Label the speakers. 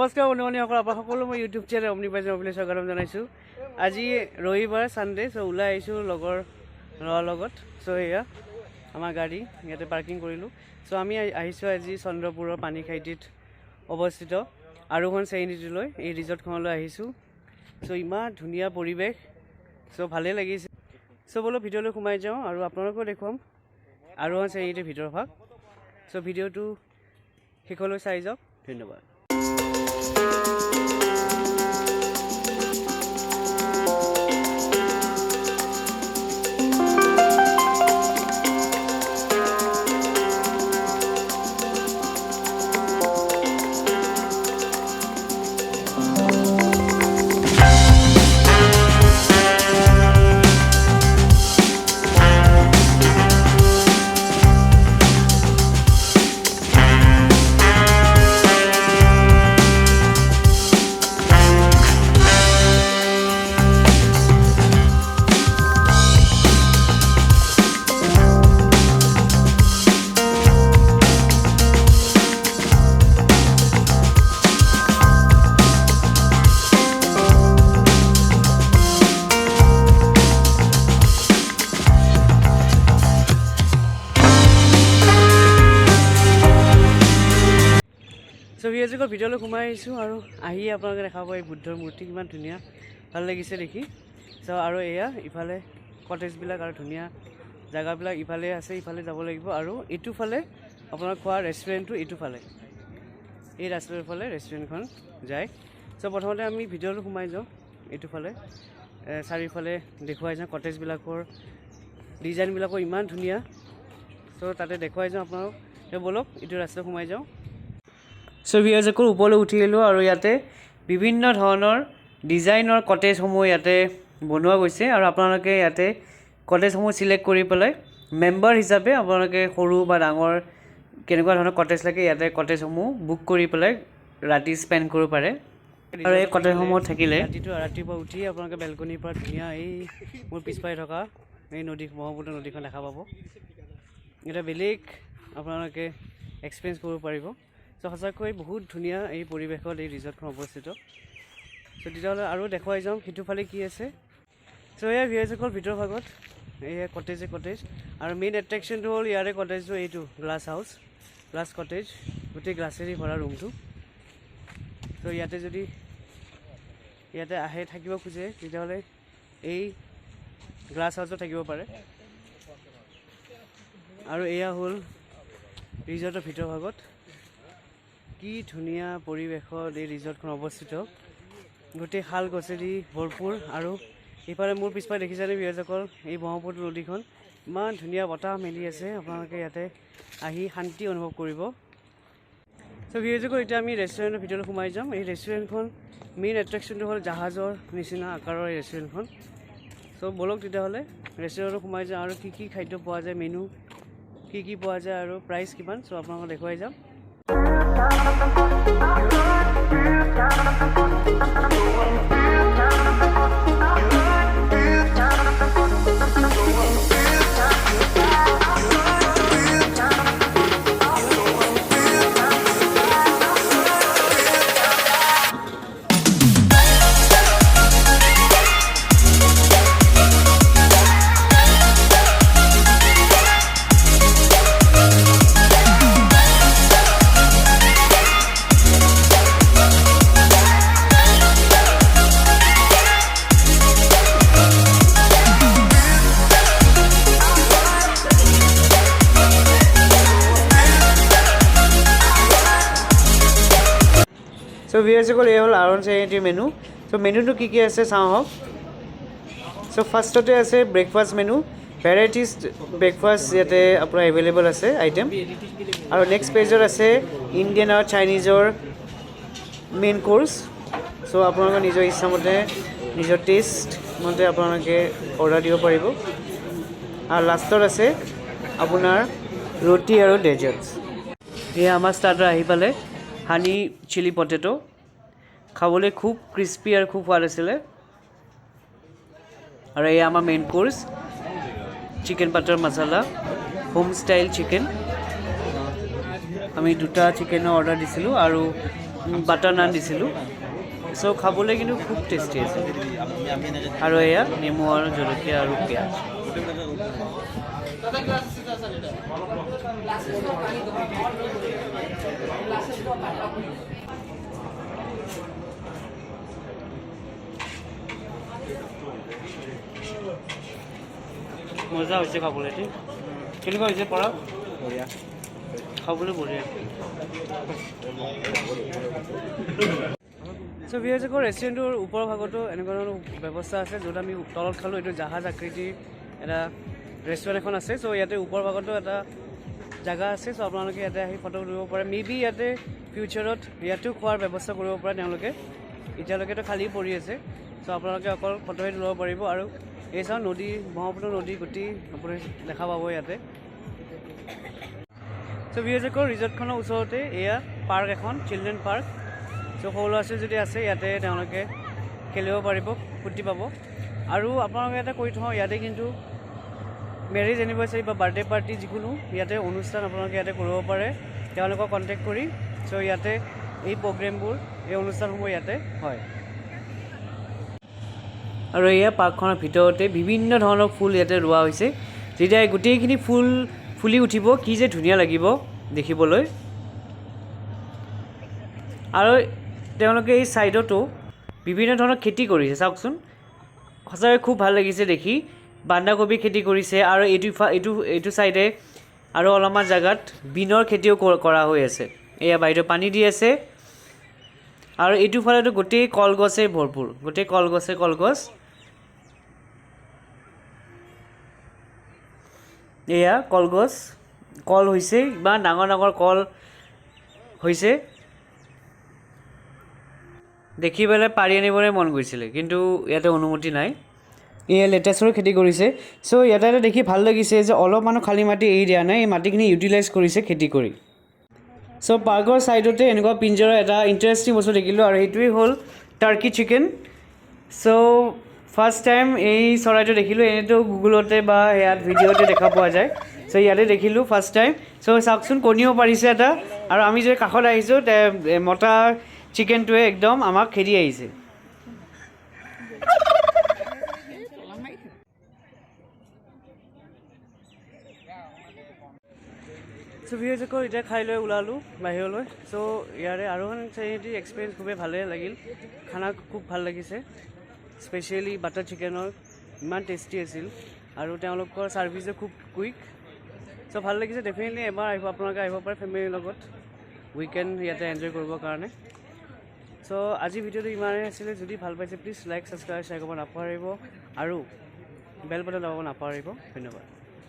Speaker 1: নমস্কাৰ বন্ধুসকল, আপোনাক সকলো মই ইউটিউব চেনেল অমনিবাইজৰ অভিলেখ স্বাগতম জনাইছোঁ। আজি ৰবিবাৰ ছানডে, চ' ওলাই আহিছোঁ লগৰ ল'ৰাৰ লগত। চ' এয়া আমাৰ গাড়ী ইয়াতে পাৰ্কিং কৰিলোঁ। চ' আমি আহিছোঁ আজি চন্দ্ৰপুৰৰ পানীখাইটিত অৱস্থিত আৰোহণ শ্ৰেণীটোলৈ, এই ৰিজৰ্টখনলৈ আহিছোঁ। চ' ইমান ধুনীয়া পৰিৱেশ, চ' ভালেই লাগিছে। চ' বোলো ভিডিঅ'লৈ সোমাই যাওঁ আৰু আপোনালোকেও দেখুৱাম আৰোহণ শ্ৰেণীটোৰ ভিতৰভাগ। চ' ভিডিঅ'টো শেষলৈ চাই যাওক। ধন্যবাদ। চ' ভিডিঅ'যোগৰ ভিডিঅ'লৈ সোমাই আহিছোঁ আৰু আহি আপোনালোকে দেখা পাব এই বুদ্ধৰ মূৰ্তি কিমান ধুনীয়া, ভাল লাগিছে দেখি। চ' আৰু এয়া ইফালে কটেজবিলাক আৰু ধুনীয়া জেগাবিলাক ইফালে আছে, ইফালে যাব লাগিব। আৰু এইটোফালে আপোনাৰ খোৱা ৰেষ্টুৰেণ্টটো এইটোফালে, এই ৰাস্তাটোৰ ফালে ৰেষ্টুৰেণ্টখন যায়। চ' প্ৰথমতে আমি ভিডিঅ'লৈ সোমাই যাওঁ, এইটোফালে চাৰিওফালে দেখুৱাই যাওঁ কটেজবিলাকৰ ডিজাইনবিলাকো ইমান ধুনীয়া। চ' তাতে দেখুৱাই যাওঁ আপোনালোক, ব'লক এইটো ৰাস্তাত সোমাই যাওঁ। চ' ভিডিঅ'জোৰ ওপৰলৈ উঠি আহিলোঁ আৰু ইয়াতে বিভিন্ন ধৰণৰ ডিজাইনৰ কটেজসমূহ ইয়াতে বনোৱা গৈছে। আৰু আপোনালোকে ইয়াতে কটেজসমূহ চিলেক্ট কৰি পেলাই মেম্বাৰ হিচাপে আপোনালোকে সৰু বা ডাঙৰ কেনেকুৱা ধৰণৰ কটেজ লাগে ইয়াতে কটেজসমূহ বুক কৰি পেলাই ৰাতি স্পেণ্ড কৰিব পাৰে। আৰু এই কটেজসমূহ থাকিলে ৰাতিপুৱা উঠি আপোনালোকে বেলকনিৰ পৰা ধুনীয়া এই মোৰ পিছফালে থকা এই নদী ব্ৰহ্মপুত্ৰ নদীখন দেখা পাব। এটা বেলেগ আপোনালোকে এক্সপিৰিয়েঞ্চ কৰিব পাৰিব। চ' সঁচাকৈ বহুত ধুনীয়া এই পৰিৱেশত এই ৰিজৰ্টখন অৱস্থিত। চ' তেতিয়াহ'লে আৰু দেখুৱাই যাওঁ সিটোফালে কি আছে। চ' এয়া ভিডিঅ'ৰ ভিতৰৰ ভাগত এয়া কটেজ আৰু মেইন এট্ৰেকশ্যনটো হ'ল ইয়াৰে কটেজটো এইটো গ্লাছ হাউচ, গ্লাছ কটেজ, গোটেই গ্লাছেৰে ভৰা ৰুমটো। চ' ইয়াতে যদি ইয়াতে আহে থাকিব খোজে তেতিয়াহ'লে এই গ্লাছ হাউচত থাকিব পাৰে। আৰু এয়া হ'ল ৰিজৰ্টৰ ভিতৰ ভাগত, কি ধুনীয়া পৰিৱেশত এই ৰিজৰ্টখন অৱস্থিত, গোটেই শাল গছেৰে ভৰপূৰ। আৰু ইফালে মোৰ পিছফালে দেখিছেনে ভিডিঅ'সকল, এই ব্ৰহ্মপুত্ৰ নদীখন ইমান ধুনীয়া বতাহ মেলি আছে, আপোনালোকে ইয়াতে আহি শান্তি অনুভৱ কৰিব। চ' ভিডিঅ'সকল এতিয়া আমি ৰেষ্টুৰেণ্টৰ ভিতৰত সোমাই যাম। এই ৰেষ্টুৰেণ্টখন মেইন এট্ৰেকশ্যনটো হ'ল জাহাজৰ নিচিনা আকাৰৰ এই ৰেষ্টুৰেণ্টখন। চ' ব'লক তেতিয়াহ'লে ৰেষ্টুৰেণ্টত সোমাই যাওঁ আৰু কি কি খাদ্য পোৱা যায়, মেনু কি কি পোৱা যায় আৰু প্ৰাইচ কিমান, চ' আপোনালোকক দেখুৱাই যাম। চ' ভিডিঅ'সকল এই হ'ল আৰোহণ শ্ৰেণীটিৰ মেনু। চ' মেনুটো কি কি আছে চাওঁ আহক। চ' ফাৰ্ষ্টতে আছে ব্ৰেকফাষ্ট মেনু, ভেৰাইটিজ ব্ৰেকফাষ্ট ইয়াতে আপোনাৰ এভেইলেবল আছে আইটেম। আৰু নেক্সট পেজত আছে ইণ্ডিয়ান আৰু চাইনিজৰ মেইন কোৰ্চ। চ' আপোনালোকে নিজৰ ইচ্ছামতে নিজৰ টেষ্ট মতে আপোনালোকে অৰ্ডাৰ দিব পাৰিব। আৰু লাষ্টত আছে আপোনাৰ ৰুটি আৰু ডেজাৰ্টছ। এয়া আমাৰ ষ্টাৰ্টাৰ আহি পালে, হানি চিলি পটেটো, খাবলৈ খুব ক্ৰিস্পি আৰু খুব সোৱাদ আছিলে। আৰু এয়া আমাৰ মেইন কোৰ্চ, চিকেন বাটাৰ মছলা, হোম ষ্টাইল চিকেন। আমি দুটা চিকেনৰ অৰ্ডাৰ দিছিলোঁ আৰু বাটাৰ নান দিছিলোঁ। চ' খাবলৈ কিন্তু খুব টেষ্টি আছে। আৰু এয়া নেমু আৰু জলকীয়া আৰু পিঁয়াজ। মজা হৈছে খাবলৈ দেই। কেনেকুৱা হৈছে পৰা?
Speaker 2: বঢ়িয়া।
Speaker 1: খাবলৈ বঢ়িয়া। চ' ভিএছএকৰ ৰেষ্টুৰেণ্টৰ ওপৰৰ ভাগতো এনেকুৱা ধৰণৰ ব্যৱস্থা আছে, য'ত আমি তলত খালোঁ। এইটো জাহাজ আকৃতিৰ এটা ৰেষ্টুৰেণ্ট এখন আছে। চ' ইয়াতে ওপৰৰ ভাগতো এটা জেগা আছে। চ' আপোনালোকে ইয়াতে আহি ফটো তুলিব পাৰে। মেবি ইয়াতে ফিউচাৰত ইয়াতেও খোৱাৰ ব্যৱস্থা কৰিব পাৰে তেওঁলোকে। এতিয়ালৈকেতো খালী পৰি আছে। চ' আপোনালোকে অকল ফটোহে তুলিব পাৰিব। আৰু এই চাওঁ নদী, ব্ৰহ্মপুত্ৰ নদী গোটেই আপুনি দেখা পাব ইয়াতে। চ' ভিএছএকৰ ৰিজৰ্টখনৰ ওচৰতে এয়া পাৰ্ক এখন, চিলড্ৰেন পাৰ্ক। চ' সৰু ল'ৰা ছোৱালী যদি আছে ইয়াতে তেওঁলোকে খেলিব পাৰিব, ফূৰ্তি পাব। আৰু আপোনালোকে এটা কৈ থওঁ, ইয়াতে কিন্তু মেৰেজ এনিভাৰ্চাৰী বা বাৰ্থডে পাৰ্টি যিকোনো ইয়াতে অনুষ্ঠান আপোনালোকে ইয়াতে কৰিব পাৰে তেওঁলোকক কণ্টেক্ট কৰি। চ' ইয়াতে এই প্ৰগ্ৰেমবোৰ, এই অনুষ্ঠানসমূহ ইয়াতে হয়। আৰু এয়া পাৰ্কখনৰ ভিতৰতে বিভিন্ন ধৰণৰ ফুল ইয়াতে ৰোৱা হৈছে। যেতিয়া গোটেইখিনি ফুল ফুলি উঠিব, কি যে ধুনীয়া লাগিব দেখিবলৈ। আৰু তেওঁলোকে এই ছাইডতো বিভিন্ন ধৰণৰ খেতি কৰিছে, চাওকচোন। সঁচাকৈ খুব ভাল লাগিছে দেখি। বন্ধাকবি খেতি কৰিছে আৰু এইটো ছাইডে আৰু অলপমান জেগাত বিনৰ খেতিও কৰা হৈ আছে। এয়া বাইদেউ পানী দি আছে। আৰু এইটো ফালেতো গোটেই কলগছেই ভৰপূৰ, গোটেই কলগছ। এয়া কলগছ, কল হৈছে, ইমান ডাঙৰ ডাঙৰ কল হৈছে। দেখি পেলাই পাৰি আনিবলৈ মন গৈছিলে, কিন্তু ইয়াতে অনুমতি নাই। এয়া লেটেছৰ খেতি কৰিছে। চ' ইয়াতে দেখি ভাল লাগিছে যে অলপ মানুহ খালী মাটি এৰি দিয়া নাই, এই মাটিখিনি ইউটিলাইজ কৰিছে খেতি কৰি। চ' পাৰ্কৰ ছাইডতে এনেকুৱা পিঞ্জৰা এটা ইণ্টাৰেষ্টিং বস্তু দেখিলোঁ, আৰু সেইটোৱেই হ'ল টাৰ্কি চিকেন। চ' ফাৰ্ষ্ট টাইম এই চৰাইটো দেখিলোঁ। এনেইতো গুগলতে বা ইয়াত ভিডিঅ'তে দেখা পোৱা যায়। চ' ইয়াতে দেখিলোঁ ফাৰ্ষ্ট টাইম। চ' চাওকচোন, কণীও পাৰিছে এটা। আৰু আমি যদি কাষত আহিছোঁ, মতা চিকেনটোৱে একদম আমাক খেদি আহিছে। চ' ভিএছএকৰ এতিয়া খাই লৈ ওলালোঁ বাহিৰলৈ। চ' ইয়াৰে আৰোহণ শ্ৰেণীটি এক্সপিৰিয়েঞ্চ খুবেই ভালেই লাগিল। খানা খুব ভাল লাগিছে, স্পেচিয়েলি বাটাৰ চিকেনৰ ইমান টেষ্টি আছিল। আৰু তেওঁলোকৰ ছাৰ্ভিচো খুব কুইক। চ' ভাল লাগিছে। ডেফিনেটলি এবাৰ আপোনালোকে আহিব পাৰে ফেমিলিৰ লগত, উইকেণ্ড ইয়াতে এনজয় কৰিবৰ কাৰণে। চ' আজি ভিডিঅ'টো ইমানেই আছিলে। যদি ভাল পাইছে প্লিজ লাইক, ছাবস্ক্ৰাইব, শ্বেয়াৰ কৰিব নাপাহৰিব। আৰু বেল বাটন দবাব নাপাহৰিব। ধন্যবাদ।